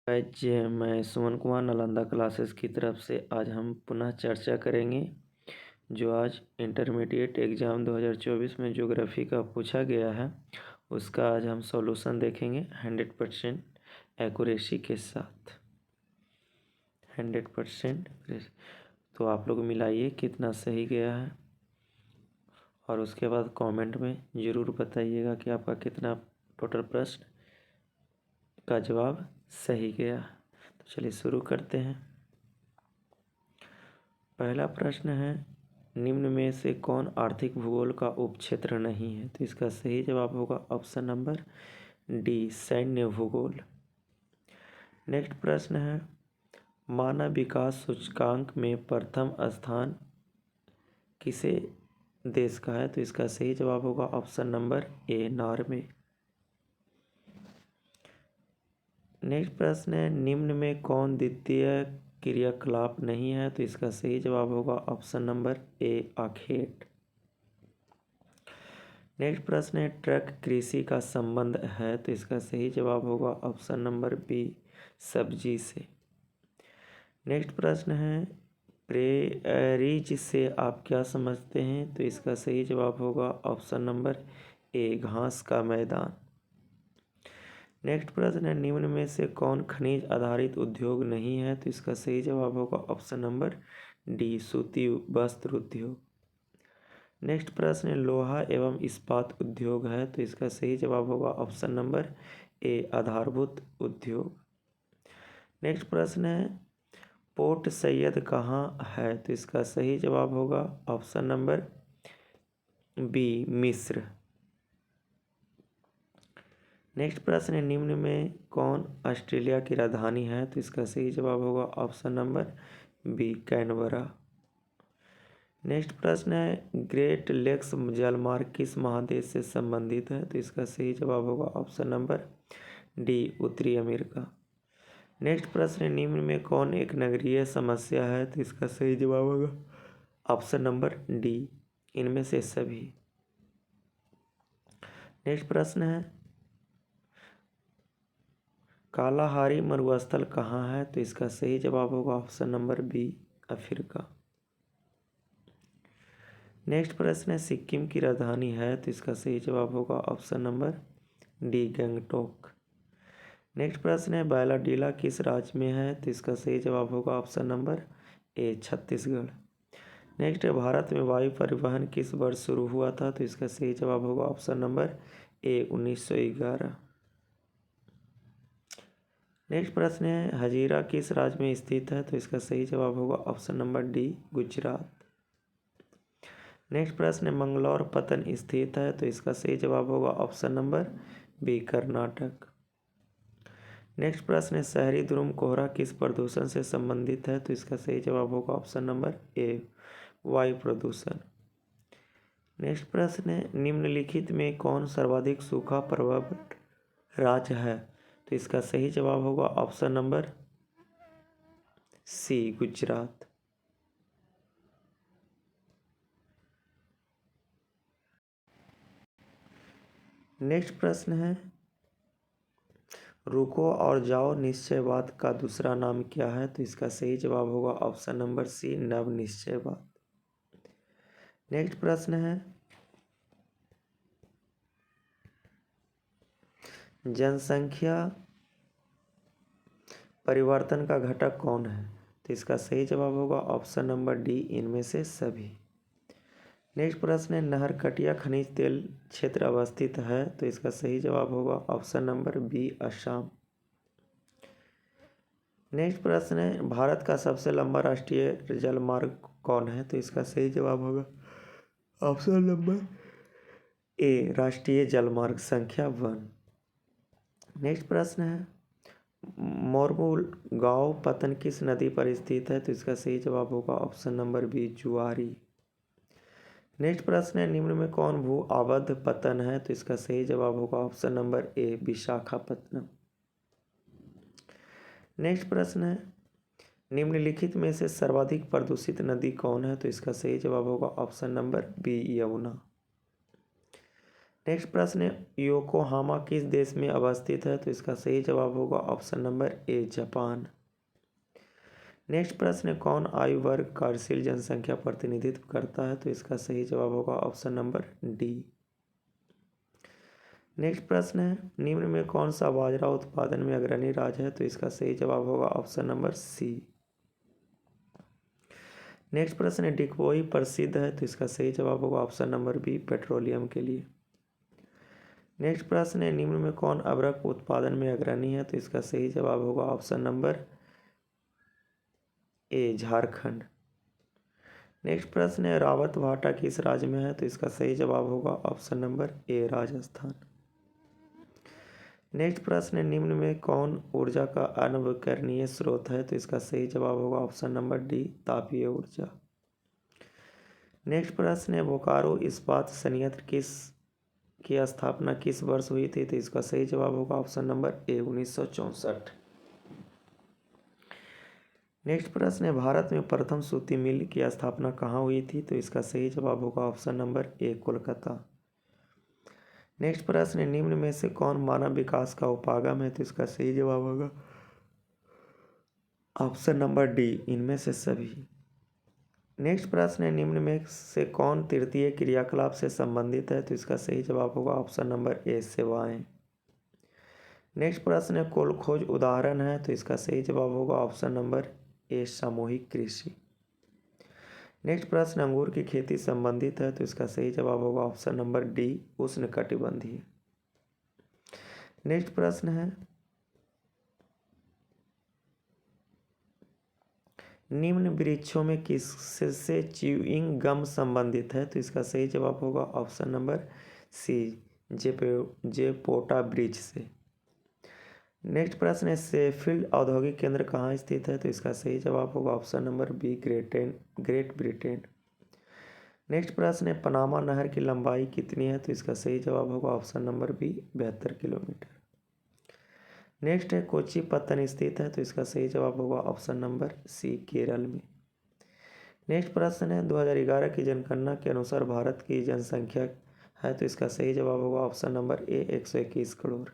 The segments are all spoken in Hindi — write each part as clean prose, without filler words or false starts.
जय मैं सुमन कुमार नालंदा क्लासेस की तरफ से आज हम पुनः चर्चा करेंगे जो आज इंटरमीडिएट एग्ज़ाम 2024 में ज्योग्राफी का पूछा गया है उसका आज हम सॉल्यूशन देखेंगे 100% एक्यूरेसी के साथ 100%। तो आप लोग मिलाइए कितना सही गया है और उसके बाद कमेंट में ज़रूर बताइएगा कि आपका कितना टोटल प्रश्न का जवाब सही गया। तो चलिए शुरू करते हैं। पहला प्रश्न है, निम्न में से कौन आर्थिक भूगोल का उपक्षेत्र नहीं है? तो इसका सही जवाब होगा ऑप्शन नंबर डी, सैन्य भूगोल। नेक्स्ट प्रश्न है, मानव विकास सूचकांक में प्रथम स्थान किसे देश का है? तो इसका सही जवाब होगा option number A, Norway. Next प्रश्न है, निम्न में कौन द्वितीय क्रियाकलाप नहीं है? तो इसका सही जवाब होगा ऑप्शन नंबर ए, आखेट। नेक्स्ट प्रश्न है, ट्रक कृषि का संबंध है? तो इसका सही जवाब होगा ऑप्शन नंबर बी, सब्जी से। नेक्स्ट प्रश्न है, प्रेरीज से आप क्या समझते हैं? तो इसका सही जवाब होगा ऑप्शन नंबर ए, घास का मैदान। नेक्स्ट प्रश्न है, निम्न में से कौन खनिज आधारित उद्योग नहीं है? तो इसका सही जवाब होगा ऑप्शन नंबर डी, सूती वस्त्र उद्योग। नेक्स्ट प्रश्न है, लोहा एवं इस्पात उद्योग है? तो इसका सही जवाब होगा ऑप्शन नंबर ए, आधारभूत उद्योग। नेक्स्ट प्रश्न है, पोर्ट सैयद कहाँ है? तो इसका सही जवाब होगा ऑप्शन नंबर बी, मिस्र। नेक्स्ट प्रश्न है, निम्न में कौन ऑस्ट्रेलिया की राजधानी है? तो इसका सही जवाब होगा option number B, Canberra. Next प्रश्न है, ग्रेट लेक्स जलमार्ग किस महादेश से संबंधित है? तो इसका सही जवाब होगा ऑप्शन नंबर डी, उत्तरी अमेरिका। नेक्स्ट प्रश्न है, निम्न में कौन एक नगरीय समस्या है? तो इसका सही जवाब होगा ऑप्शन नंबर डी, इनमें से सभी। नेक्स्ट प्रश्न है, कालाहारी मरुस्थल कहाँ है? तो इसका सही जवाब होगा option number B, Africa. Next प्रश्न है, सिक्किम की राजधानी है? तो इसका सही जवाब होगा option number D, Gangtok. Next प्रश्न है, बैलाडीला किस राज्य में है? तो इसका सही जवाब होगा option number A, Chhattisgarh. Next है, भारत में वायु परिवहन किस वर्ष शुरू हुआ था? तो इसका सही जवाब होगा ऑप्शन नंबर ए, 1911। नेक्स्ट प्रश्न है, हजीरा किस राज्य में स्थित है? तो इसका सही जवाब होगा option number D, Gujarat. Next प्रश्न है, मंगलौर पतन स्थित है? तो इसका सही जवाब होगा option number B, Karnataka. Next प्रश्न है, शहरी धूम कोहरा किस प्रदूषण से संबंधित है? तो इसका सही जवाब होगा ऑप्शन नंबर ए, वायु प्रदूषण। नेक्स्ट प्रश्न है, निम्नलिखित में कौन सर्वाधिक सूखा प्रभावित राज्य है? तो इसका सही जवाब होगा option number C, Gujarat. Next प्रश्न है, रुको और जाओ निश्चयवाद का दूसरा नाम क्या है? तो इसका सही जवाब होगा ऑप्शन नंबर सी, नव निश्चयवाद। नेक्स्ट प्रश्न है, जनसंख्या परिवर्तन का घटक कौन है? तो इसका सही जवाब होगा ऑप्शन नंबर डी, इनमें से सभी। नेक्स्ट प्रश्न है, नहरकटिया खनिज तेल क्षेत्र अवस्थित है? तो इसका सही जवाब होगा option number B, Assam. Next प्रश्न है, भारत का सबसे लंबा राष्ट्रीय जलमार्ग कौन है? तो इसका सही जवाब होगा ऑप्शन नंबर ए, राष्ट्रीय जलमार्ग संख्या 1। नेक्स्ट प्रश्न है, मोरमुगांव पतन किस नदी पर स्थित है? तो इसका सही जवाब होगा ऑप्शन नंबर बी, जुआरी। नेक्स्ट प्रश्न है, निम्न में कौन भू आबद्ध पतन है? तो इसका सही जवाब होगा option number A, Visakhapatnam. Next प्रश्न है, निम्नलिखित में से सर्वाधिक प्रदूषित नदी कौन है? तो इसका सही जवाब होगा option number B, Yamuna. Next प्रश्न है योकोहामा किस देश में अवस्थित है? तो इसका सही जवाब होगा option number A Japan. Next प्रश्न है कौन आयु वर्ग कार्यशील जनसंख्या प्रतिनिधित्व करता है? तो इसका सही जवाब होगा ऑप्शन नंबर डी। नेक्स्ट प्रश्न है निम्न में कौन सा बाजरा उत्पादन में अग्रणी राज्य है? तो इसका सही जवाब होगा ऑप्शन नंबर सी। नेक्स्ट प्रश्न है डिगबोई प्रसिद्ध है? तो इसका सही जवाब होगा ऑप्शन नंबर बी पेट्रोलियम के लिए। नेक्स्ट प्रश्न है निम्न में कौन अभ्रक उत्पादन में अग्रणी है? तो इसका सही जवाब होगा option number A Jharkhand. Next प्रश्न है रावत भाटा किस राज्य में है? तो इसका सही जवाब होगा option number A Rajasthan. Next प्रश्न है निम्न में कौन ऊर्जा का अनवीकरणीय स्रोत है? तो इसका सही जवाब होगा ऑप्शन नंबर डी तापीय ऊर्जा। नेक्स्ट प्रश्न है बोकारो इस्पात संयंत्र की स्थापना किस वर्ष हुई थी? तो इसका सही जवाब होगा ऑप्शन नंबर ए 1964। नेक्स्ट प्रश्न है भारत में प्रथम सूती मिल की स्थापना कहाँ हुई थी? तो इसका सही जवाब होगा option number A Kolkata. Next प्रश्न है निम्न में से कौन मानव विकास का उपागम है? तो इसका सही जवाब होगा ऑप्शन नंबर डी इनमें से सभी। नेक्स्ट प्रश्न है निम्न में से कौन तृतीय क्रियाकलाप से संबंधित है? तो इसका सही जवाब होगा ऑप्शन नंबर ए सेवाएं। नेक्स्ट प्रश्न है कुल खोज उदाहरण है? तो इसका सही जवाब होगा ऑप्शन नंबर ए सामूहिक कृषि। नेक्स्ट प्रश्न अंगूर की खेती संबंधित है? तो इसका सही जवाब होगा ऑप्शन नंबर डी उष्णकटिबंधीय। नेक्स्ट प्रश्न है निम्न वृक्षों में किससे च्यूइंग गम संबंधित है? तो इसका सही जवाब होगा ऑप्शन नंबर सी जेपोटा वृक्ष से। नेक्स्ट प्रश्न है शेफील्ड औद्योगिक केंद्र कहाँ स्थित है? तो इसका सही जवाब होगा option number be great Britain. Next प्रश्न है पनामा नहर की लंबाई कितनी है? तो इसका सही जवाब होगा option number B 72 kilometre. Next है कोच्चि पत्तन स्थित है? तो इसका सही जवाब होगा ऑप्शन नंबर सी केरल में। नेक्स्ट प्रश्न है 2011 की जनगणना के अनुसार भारत की जनसंख्या है? तो इसका सही जवाब होगा option number A 121 crore.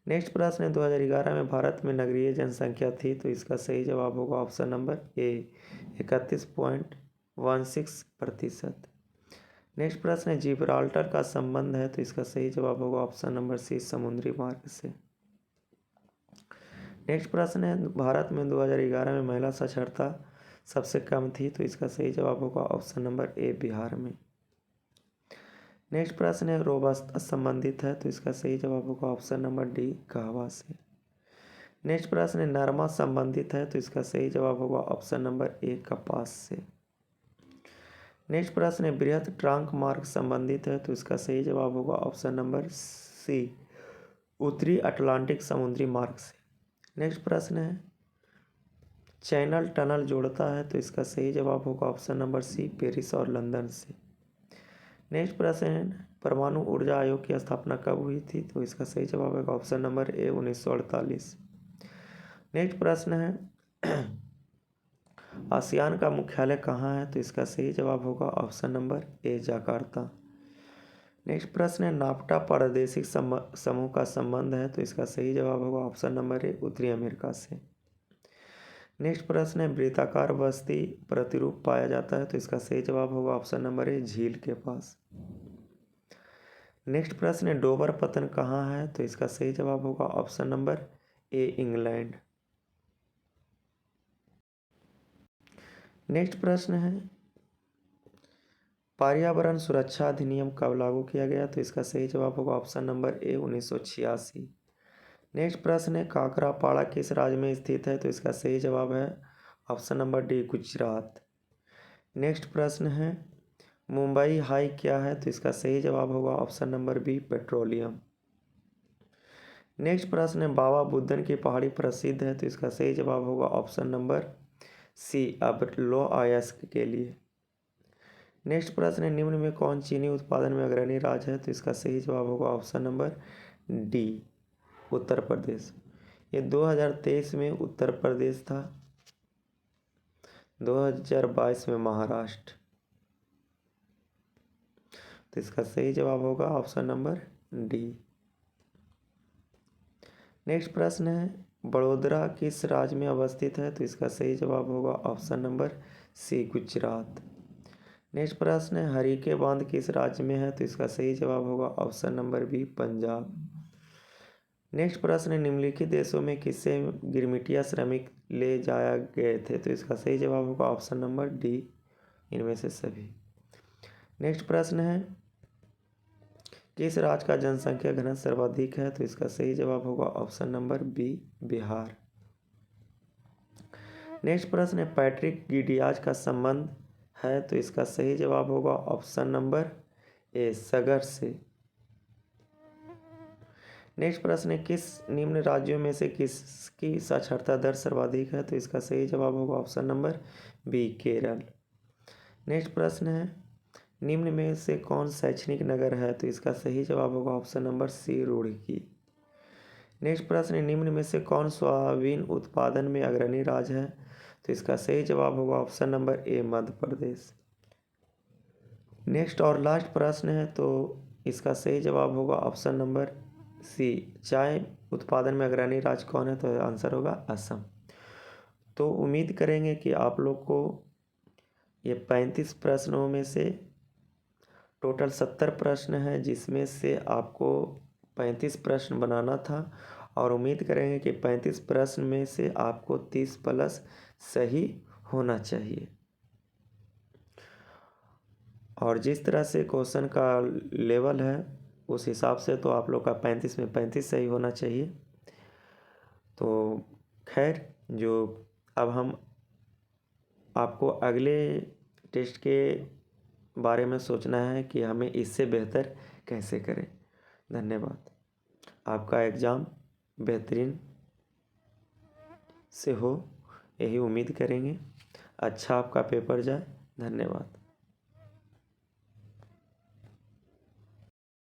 Next प्रश्न है 2011 में भारत में नगरीय जनसंख्या थी? तो इसका सही जवाब होगा ऑप्शन नंबर ए 31.16%। नेक्स्ट प्रश्न है जिब्राल्टर का संबंध है? तो इसका सही जवाब होगा ऑप्शन नंबर सी समुद्री मार्ग से। नेक्स्ट प्रश्न है भारत में 2011 में महिला साक्षरता सबसे कम थी? तो इसका सही जवाब होगा ऑप्शन नंबर ए बिहार में। नेक्स्ट प्रश्न है रोबस्ता संबंधित है? तो इसका सही जवाब होगा ऑप्शन नंबर डी कहवा से। नेक्स्ट प्रश्न है नरमा संबंधित है? तो इसका सही जवाब होगा ऑप्शन नंबर ए कपास से। नेक्स्ट प्रश्न है बृहत ट्रंक मार्ग संबंधित है? तो इसका सही जवाब होगा ऑप्शन नंबर सी उत्तरी अटलांटिक समुद्री मार्ग से। नेक्स्ट प्रश्न है चैनल टनल जोड़ता है? तो इसका सही जवाब होगा ऑप्शन नंबर सी पेरिस और लंदन से। नेक्स्ट प्रश्न है परमाणु ऊर्जा आयोग की स्थापना कब हुई थी? तो इसका सही जवाब होगा ऑप्शन नंबर ए 1948। नेक्स्ट प्रश्न है आसियान का मुख्यालय कहाँ है? तो इसका सही जवाब होगा option number A Jakarta. Next प्रश्न है नाफ्टा प्रादेशिक समूह का संबंध है? तो इसका सही जवाब होगा ऑप्शन नंबर ए उत्तरी अमेरिका से। नेक्स्ट प्रश्न है वृत्ताकार बस्ती प्रतिरूप पाया जाता है? तो इसका सही जवाब होगा ऑप्शन नंबर ए झील के पास। नेक्स्ट प्रश्न है डोबर पत्तन कहाँ है? तो इसका सही जवाब होगा option number A England. Next प्रश्न है पर्यावरण सुरक्षा अधिनियम कब लागू किया गया? तो इसका सही जवाब होगा ऑप्शन नंबर ए 1986। नेक्स्ट प्रश्न है काकरापाड़ा किस राज्य में स्थित है? तो इसका सही जवाब है option number D Gujarat. Next प्रश्न है मुंबई हाई क्या है? तो इसका सही जवाब होगा option number B petroleum. Next प्रश्न है बाबा बुदन की पहाड़ी प्रसिद्ध है? तो इसका सही जवाब होगा ऑप्शन नंबर सी अब लो अयस्क के लिए। नेक्स्ट प्रश्न है निम्न में कौन चीनी उत्पादन में अग्रणी राज्य है? तो इसका सही जवाब होगा option number D Uttar Pradesh. ये 2023 में उत्तर प्रदेश था, 2022 में महाराष्ट्र। तो इसका सही जवाब होगा ऑप्शन नंबर डी। नेक्स्ट प्रश्न है बड़ोदरा किस राज्य में अवस्थित है? तो इसका सही जवाब होगा option number C Gujarat. Next प्रश्न है हरीके बांध किस राज्य में है? तो इसका सही जवाब होगा option number B Punjab. Next प्रश्न है निम्नलिखित देशों में किससे गिरमिटिया श्रमिक ले जाया गए थे? तो इसका सही जवाब होगा ऑप्शन नंबर डी इनमें से सभी। नेक्स्ट प्रश्न है किस राज्य का जनसंख्या घनत्व सर्वाधिक है? तो इसका सही जवाब होगा option number B Bihar. Next प्रश्न है पैट्रिक गिडियाज का संबंध है? तो इसका सही जवाब होगा ऑप्शन नंबर ए सगर से। नेक्स्ट प्रश्न है किस निम्न राज्यों में से किसकी साक्षरता दर सर्वाधिक है? तो इसका सही जवाब होगा option number B Kerala. Next प्रश्न है निम्न में से कौन शैक्षणिक नगर है? तो इसका सही जवाब होगा option number C Roorkee. Next प्रश्न है निम्न में से कौन सोयाबीन उत्पादन में अग्रणी राज्य है? तो इसका सही जवाब होगा option number A Madhya Pradesh. Next और लास्ट प्रश्न है तो इसका सही जवाब होगा ऑप्शन नंबर सी चाय उत्पादन में अग्रणी राज्य कौन है? तो आंसर होगा असम। तो उम्मीद करेंगे कि आप लोग को ये 35 प्रश्नों में से टोटल 70 प्रश्न है जिसमें से आपको 35 प्रश्न बनाना था और उम्मीद करेंगे कि 35 प्रश्न में से आपको 30 प्लस सही होना चाहिए। और जिस तरह से क्वेश्चन का लेवल है उस हिसाब से तो आप लोग का 35 में 35 सही होना चाहिए। तो खैर जो अब हम आपको अगले टेस्ट के बारे में सोचना है कि हमें इससे बेहतर कैसे करें। धन्यवाद। आपका एग्ज़ाम बेहतरीन से हो यही उम्मीद करेंगे। अच्छा आपका पेपर जाए। धन्यवाद।